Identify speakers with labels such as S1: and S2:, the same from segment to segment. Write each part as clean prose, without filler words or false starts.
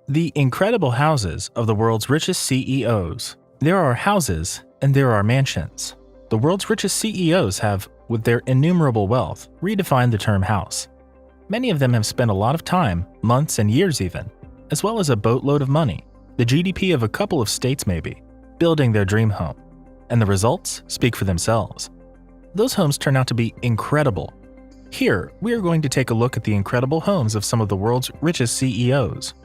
S1: The incredible houses of the world's richest CEOs. There are houses and there are mansions. The world's richest CEOs have, with their innumerable wealth, redefined the term house. Many of them have spent a lot of time, months and years even, as well as a boatload of money, the GDP of a couple of states maybe, building their dream home. And the results speak for themselves. Those homes turn out to be incredible. Here, we are going to take a look at the incredible homes of some of the world's richest CEOs.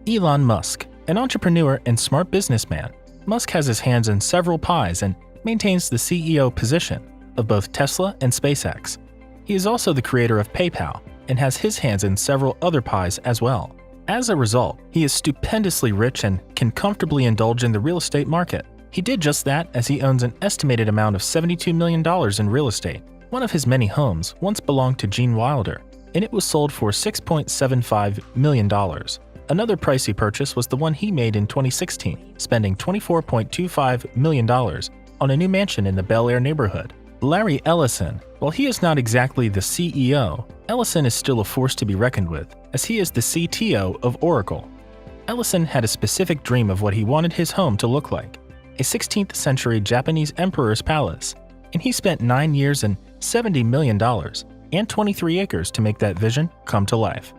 S1: Elon Musk, an entrepreneur and smart businessman, Musk has his hands in several pies and maintains the CEO position of both Tesla and SpaceX. He is also the creator of PayPal and has his hands in several other pies as well. As a result, he is stupendously rich and can comfortably indulge in the real estate market. He did just that as he owns an estimated amount of $72 million in real estate. One of his many homes once belonged to Gene Wilder, and it was sold for $6.75 million. Another pricey purchase was the one he made in 2016, spending $24.25 million on a new mansion in the Bel Air neighborhood. Larry Ellison, while he is not exactly the CEO, Ellison is still a force to be reckoned with, as he is the CTO of Oracle. Ellison had a specific dream of what he wanted his home to look like, a 16th century Japanese emperor's palace, and he spent 9 years and $70 million and 23 acres to make that vision come to life.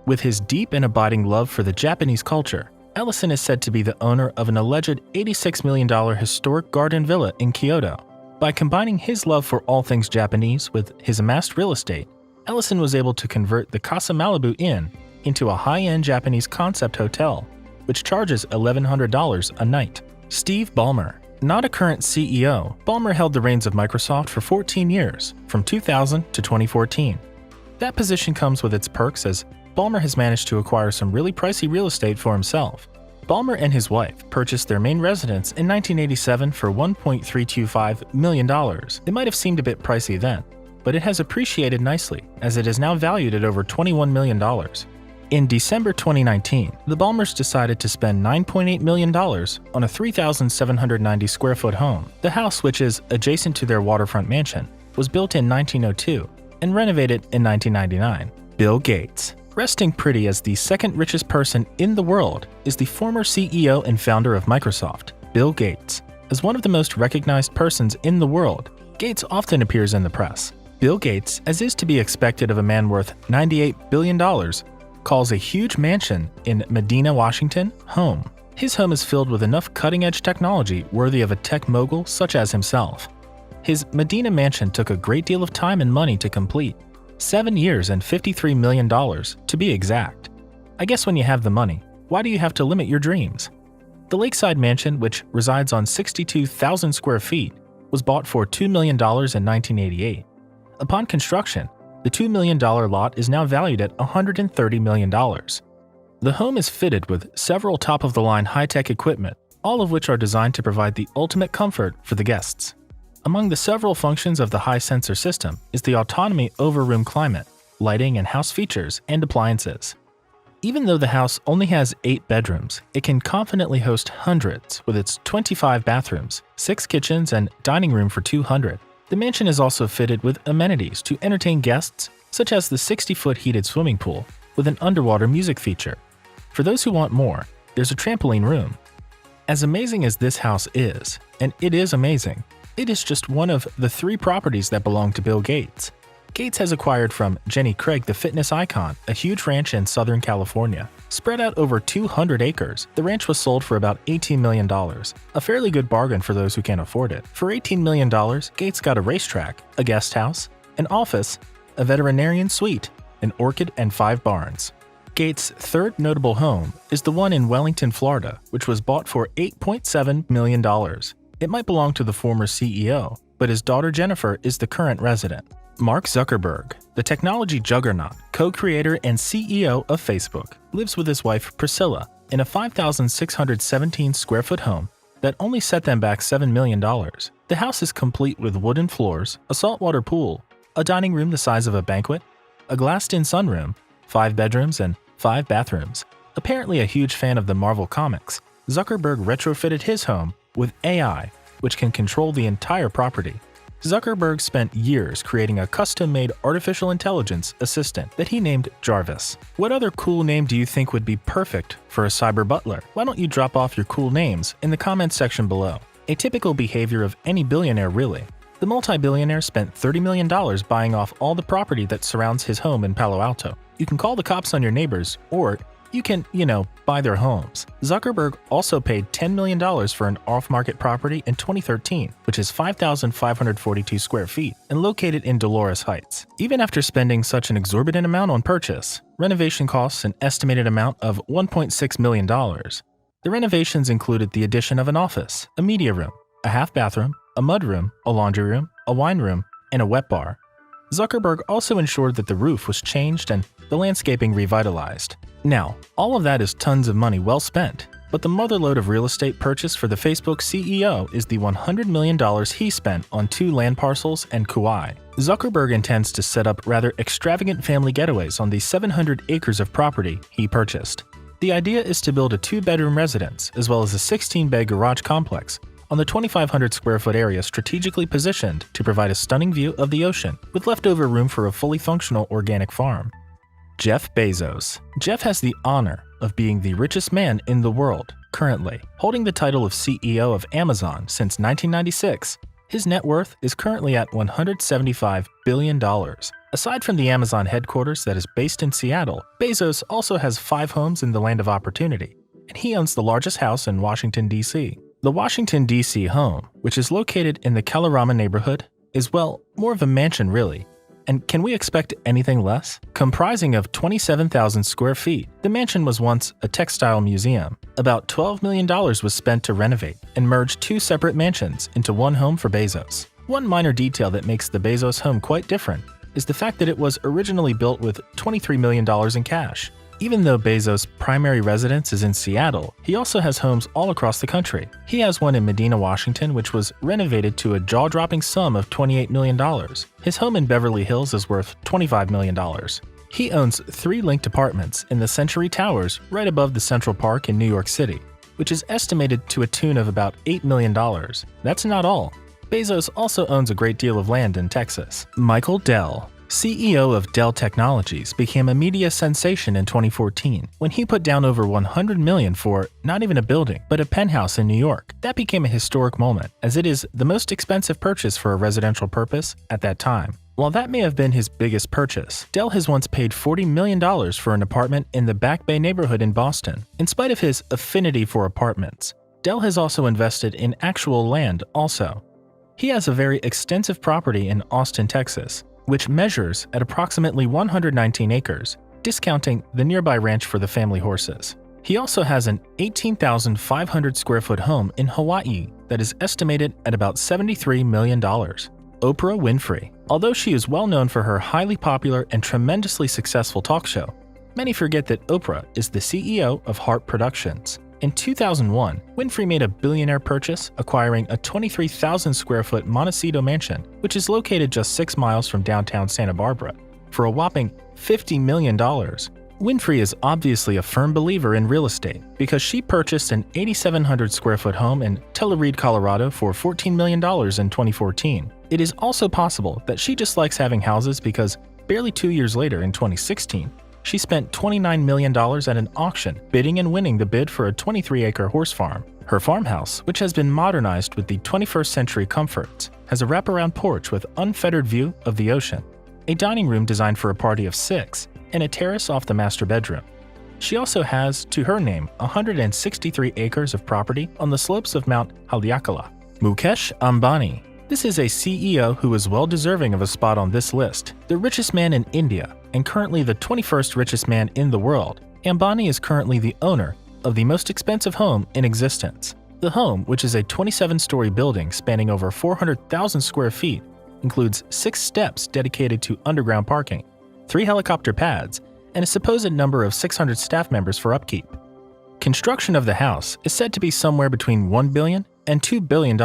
S1: With his deep and abiding love for the Japanese culture, Ellison is said to be the owner of an alleged $86 million historic garden villa in Kyoto. By combining his love for all things Japanese with his amassed real estate, Ellison was able to convert the Casa Malibu Inn into a high-end Japanese concept hotel, which charges $1,100 a night. Steve Ballmer. Not a current CEO, Ballmer held the reins of Microsoft for 14 years, from 2000 to 2014. That position comes with its perks as Ballmer has managed to acquire some really pricey real estate for himself. Ballmer and his wife purchased their main residence in 1987 for $1.325 million. It might have seemed a bit pricey then, but it has appreciated nicely as it is now valued at over $21 million. In December 2019, the Ballmers decided to spend $9.8 million on a 3,790 square foot home. The house, which is adjacent to their waterfront mansion, was built in 1902 and renovated in 1999. Bill Gates. Resting pretty as the second richest person in the world is the former CEO and founder of Microsoft, Bill Gates. As one of the most recognized persons in the world, Gates often appears in the press. Bill Gates, as is to be expected of a man worth $98 billion, calls a huge mansion in Medina, Washington, home. His home is filled with enough cutting-edge technology worthy of a tech mogul such as himself. His Medina mansion took a great deal of time and money to complete. 7 years and $53 million, to be exact. I guess when you have the money, why do you have to limit your dreams? The lakeside mansion, which resides on 62,000 square feet, was bought for $2 million in 1988. Upon construction, the $2 million lot is now valued at $130 million. The home is fitted with several top-of-the-line high-tech equipment, all of which are designed to provide the ultimate comfort for the guests. Among the several functions of the high-sensor system is the autonomy over room climate, lighting and house features, and appliances. Even though the house only has 8 bedrooms, it can confidently host hundreds with its 25 bathrooms, 6 kitchens, and dining room for 200. The mansion is also fitted with amenities to entertain guests, such as the 60-foot heated swimming pool with an underwater music feature. For those who want more, there's a trampoline room. As amazing as this house is, and it is amazing, it is just one of the 3 properties that belong to Bill Gates. Gates has acquired from Jenny Craig the fitness icon a huge ranch in Southern California. Spread out over 200 acres, the ranch was sold for about $18 million, a fairly good bargain for those who can't afford it. For $18 million, Gates got a racetrack, a guest house, an office, a veterinarian suite, an orchid, and 5 barns. Gates' third notable home is the one in Wellington, Florida, which was bought for $8.7 million. It might belong to the former CEO, but his daughter Jennifer is the current resident. Mark Zuckerberg, the technology juggernaut, co-creator and CEO of Facebook, lives with his wife Priscilla in a 5,617 square foot home that only set them back $7 million. The house is complete with wooden floors, a saltwater pool, a dining room the size of a banquet, a glassed-in sunroom, 5 bedrooms, and 5 bathrooms. Apparently a huge fan of the Marvel Comics, Zuckerberg retrofitted his home with AI, which can control the entire property. Zuckerberg spent years creating a custom-made artificial intelligence assistant that he named Jarvis. What other cool name do you think would be perfect for a cyber butler? Why don't you drop off your cool names in the comments section below? A typical behavior of any billionaire, really. The multi-billionaire spent $30 million buying off all the property that surrounds his home in Palo Alto. You can call the cops on your neighbors, or you can, buy their homes. Zuckerberg also paid $10 million for an off-market property in 2013, which is 5,542 square feet and located in Dolores Heights. Even after spending such an exorbitant amount on purchase, renovation costs an estimated amount of $1.6 million. The renovations included the addition of an office, a media room, a half bathroom, a mudroom, a laundry room, a wine room, and a wet bar. Zuckerberg also ensured that the roof was changed and the landscaping revitalized. Now, all of that is tons of money well spent, but the motherlode of real estate purchase for the Facebook CEO is the $100 million he spent on 2 land parcels and Kauai. Zuckerberg intends to set up rather extravagant family getaways on the 700 acres of property he purchased. The idea is to build a 2-bedroom residence as well as a 16-bed garage complex on the 2,500 square foot area strategically positioned to provide a stunning view of the ocean with leftover room for a fully functional organic farm. Jeff Bezos. Jeff has the honor of being the richest man in the world currently, holding the title of CEO of Amazon since 1996. His net worth is currently at $175 billion. Aside from the Amazon headquarters that is based in Seattle, Bezos also has 5 homes in the land of opportunity, and he owns the largest house in Washington, D.C. The Washington, D.C. home, which is located in the Kalorama neighborhood, is, well, more of a mansion really. And can we expect anything less? Comprising of 27,000 square feet, the mansion was once a textile museum. About $12 million was spent to renovate and merge 2 separate mansions into one home for Bezos. One minor detail that makes the Bezos home quite different is the fact that it was originally built with $23 million in cash. Even though Bezos' primary residence is in Seattle, he also has homes all across the country. He has one in Medina, Washington, which was renovated to a jaw-dropping sum of $28 million. His home in Beverly Hills is worth $25 million. He owns 3 linked apartments in the Century Towers right above the Central Park in New York City, which is estimated to a tune of about $8 million. That's not all. Bezos also owns a great deal of land in Texas. Michael Dell, CEO of Dell Technologies, became a media sensation in 2014 when he put down over $100 million for not even a building, but a penthouse in New York. That became a historic moment, as it is the most expensive purchase for a residential purpose at that time. While that may have been his biggest purchase, Dell has once paid $40 million for an apartment in the Back Bay neighborhood in Boston. In spite of his affinity for apartments, Dell has also invested in actual land also. He has a very extensive property in Austin, Texas, which measures at approximately 119 acres, discounting the nearby ranch for the family horses. He also has an 18,500 square foot home in Hawaii that is estimated at about $73 million. Oprah Winfrey. Although she is well known for her highly popular and tremendously successful talk show, many forget that Oprah is the CEO of Heart Productions. In 2001, Winfrey made a billionaire purchase, acquiring a 23,000 square foot Montecito mansion, which is located just 6 miles from downtown Santa Barbara, for a whopping $50 million. Winfrey is obviously a firm believer in real estate because she purchased an 8,700 square foot home in Telluride, Colorado for $14 million in 2014. It is also possible that she just likes having houses because barely 2 years later, in 2016, she spent $29 million at an auction, bidding and winning the bid for a 23-acre horse farm. Her farmhouse, which has been modernized with the 21st century comforts, has a wraparound porch with unfettered view of the ocean, a dining room designed for a party of 6, and a terrace off the master bedroom. She also has, to her name, 163 acres of property on the slopes of Mount Haleakala. Mukesh Ambani. This is a CEO who is well deserving of a spot on this list. The richest man in India, and currently the 21st richest man in the world, Ambani is currently the owner of the most expensive home in existence. The home, which is a 27-story building spanning over 400,000 square feet, includes 6 steps dedicated to underground parking, 3 helicopter pads, and a supposed number of 600 staff members for upkeep. Construction of the house is said to be somewhere between $1 billion and $2 billion.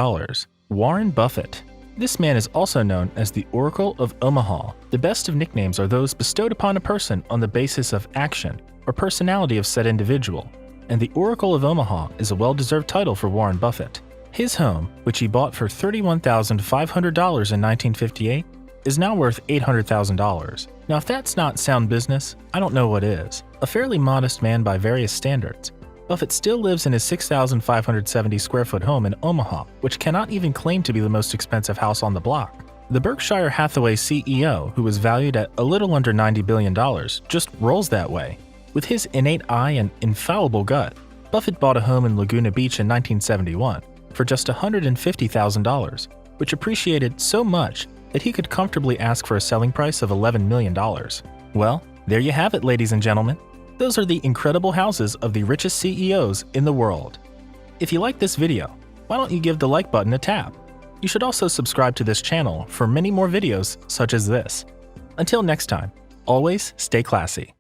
S1: Warren Buffett. This man is also known as the Oracle of Omaha. The best of nicknames are those bestowed upon a person on the basis of action or personality of said individual, and the Oracle of Omaha is a well-deserved title for Warren Buffett. His home, which he bought for $31,500 in 1958, is now worth $800,000. Now, if that's not sound business, I don't know what is. A fairly modest man by various standards, Buffett still lives in his 6,570 square foot home in Omaha, which cannot even claim to be the most expensive house on the block. The Berkshire Hathaway CEO, who was valued at a little under $90 billion, just rolls that way. With his innate eye and infallible gut, Buffett bought a home in Laguna Beach in 1971 for just $150,000, which appreciated so much that he could comfortably ask for a selling price of $11 million. Well, there you have it, ladies and gentlemen. Those are the incredible houses of the richest CEOs in the world. If you like this video, why don't you give the like button a tap? You should also subscribe to this channel for many more videos such as this. Until next time, always stay classy.